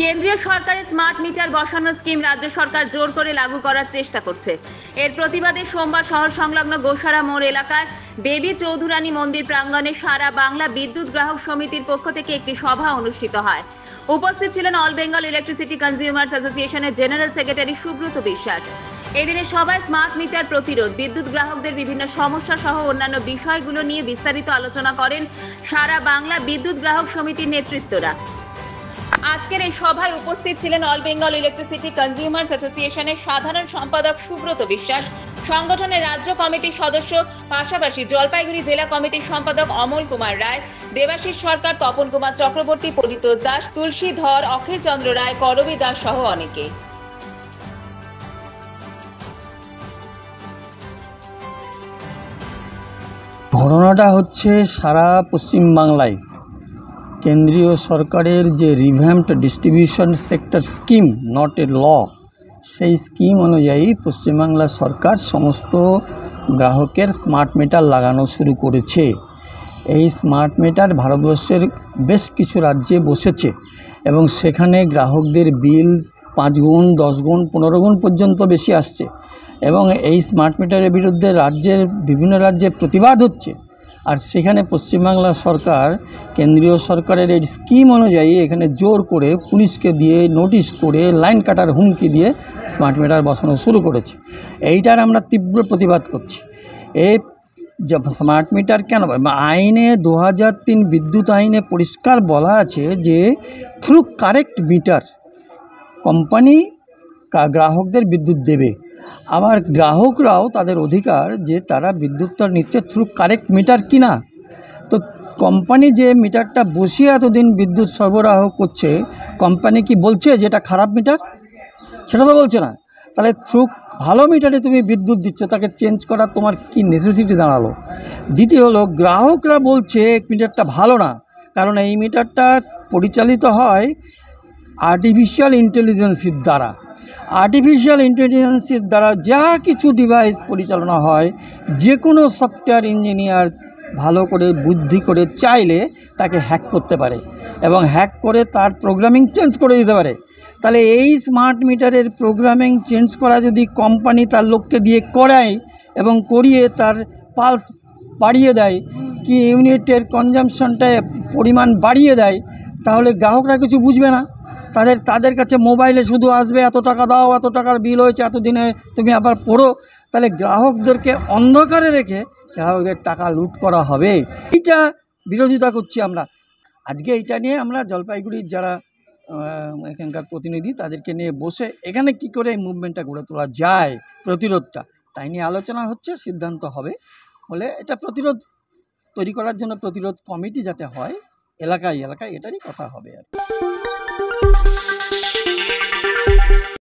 কেন্দ্রীয় সরকারের smart meter বসানোর স্কিম রাজ্য সরকার জোর করে লাগু করার চেষ্টা করছে। এর প্রতিবাদে সোমবার শহর সংলগ্ন গোসারা মোড় এলাকার দেবী চৌধুরানী মন্দির প্রাঙ্গণে সারা বাংলা বিদ্যুৎ গ্রাহক সমিতির পক্ষ থেকে একটি সভা অনুষ্ঠিত হয়। উপস্থিত ছিলেন অল বেঙ্গল ইলেকট্রিসিটি কনজিউমার্স অ্যাসোসিয়েশনের জেনারেল সেক্রেটারি সুব্রত বিশ্বাস। এদিনের সভায় স্মার্ট মিটার প্রতিরোধ, বিদ্যুৎ গ্রাহকদের বিভিন্ন সমস্যা সহ অন্যান্য বিষয়গুলো নিয়ে বিস্তারিত আলোচনা করেন সারা বাংলা বিদ্যুৎ গ্রাহক সমিতির নেতৃত্বরা। আজকের এই সভায় উপস্থিত ছিলেন অল বেঙ্গল ইলেকট্রিসিটি কনজিউমার্স অ্যাসোসিয়েশনের সাধারণ সম্পাদক সুব্রত বিশ্বাস, সংগঠনের রাজ্য কমিটির সদস্য, পাশাপাশি জলপাইগুড়ি জেলা কমিটির সম্পাদক অমল কুমার রায়, দেবাশিস সরকার, তপন কুমার চক্রবর্তী, পরিতোষ দাস, তুলসী ধর, অখিল চন্দ্র রায়, করবী দাস সহ অনেকে। ঘটনাটা হচ্ছে সারা পশ্চিমবাংলায় কেন্দ্রীয় সরকারের যে revamped distribution sector scheme, not a law, সেই স্কিম অনুযায়ী পশ্চিমবাংলা সরকার সমস্ত গ্রাহকের স্মার্ট মিটার লাগানো শুরু করেছে। এই স্মার্ট মিটার ভারতবর্ষের বেশ কিছু রাজ্যে বসেছে এবং সেখানে গ্রাহকদের বিল 5 গুণ, 10 গুণ, 15 গুণ পর্যন্ত বেশি আসছে এবং এই স্মার্ট মিটারের বিরুদ্ধে বিভিন্ন রাজ্যে প্রতিবাদ হচ্ছে। আর সেখানে পশ্চিমবাংলা সরকার কেন্দ্রীয় সরকারের এই স্কিম অনুযায়ী এখানে জোর করে পুলিশকে দিয়ে নোটিশ করে লাইন কাটার হুমকি দিয়ে স্মার্ট মিটার বসানো শুরু করেছে। এইটার আমরা তীব্র প্রতিবাদ করছি। এই স্মার্ট মিটার কেন আইনে 2003 বিদ্যুৎ আইনে পরিষ্কার বলা আছে যে থ্রু কারেক্ট মিটার কোম্পানি গ্রাহকদের বিদ্যুৎ দেবে। আবার গ্রাহকরাও তাদের অধিকার যে তারা বিদ্যুৎটা নিচ্ছে থ্রু কারেক্ট মিটার কিনা। তো কোম্পানি যে মিটারটা বসিয়ে এতদিন বিদ্যুৎ সরবরাহ করছে, কোম্পানি কি বলছে যে এটা খারাপ মিটার? সেটা তো বলছে না। তাহলে থ্রু ভালো মিটারে তুমি বিদ্যুৎ দিচ্ছ, তাকে চেঞ্জ করা তোমার কি নেসেসিটি দাঁড়ালো? দ্বিতীয় হলো গ্রাহকরা বলছে মিটারটা ভালো না, কারণ এই মিটারটা পরিচালিত হয় আর্টিফিশিয়াল ইন্টেলিজেন্সের দ্বারা। আর্টিফিশিয়াল ইন্টেলিজেন্সের দ্বারা যা কিছু ডিভাইস পরিচালনা হয়, যে কোনো সফটওয়্যার ইঞ্জিনিয়ার ভালো করে বুদ্ধি করে চাইলে তাকে হ্যাক করতে পারে এবং হ্যাক করে তার প্রোগ্রামিং চেঞ্জ করে দিতে পারে। তাহলে এই স্মার্ট মিটারের প্রোগ্রামিং চেঞ্জ করা যদি কোম্পানি তার লোককে দিয়ে করায় এবং করিয়ে তার পালস বাড়িয়ে দেয়, কি ইউনিটের কনজামশনটা পরিমাণ বাড়িয়ে দেয়, তাহলে গ্রাহকরা কিছু বুঝবে না। তাদের কাছে মোবাইলে শুধু আসবে এত টাকা দাও, এত টাকার বিল হয়েছে, এতদিনে তুমি আবার পড়ো। তাহলে গ্রাহকদেরকে অন্ধকারে রেখে গ্রাহকদের টাকা লুট করা হবে। এইটা বিরোধিতা করছি আমরা। আজকে এইটা নিয়ে আমরা জলপাইগুড়ির যারা এখানকার প্রতিনিধি তাদেরকে নিয়ে বসে এখানে কি করে এই মুভমেন্টটা গড়ে তোলা যায়, প্রতিরোধটা, তাই নিয়ে আলোচনা হচ্ছে, সিদ্ধান্ত হবে। বলে এটা প্রতিরোধ তৈরি করার জন্য প্রতিরোধ কমিটি যাতে হয় এলাকায় এলাকায়, এটারই কথা হবে আর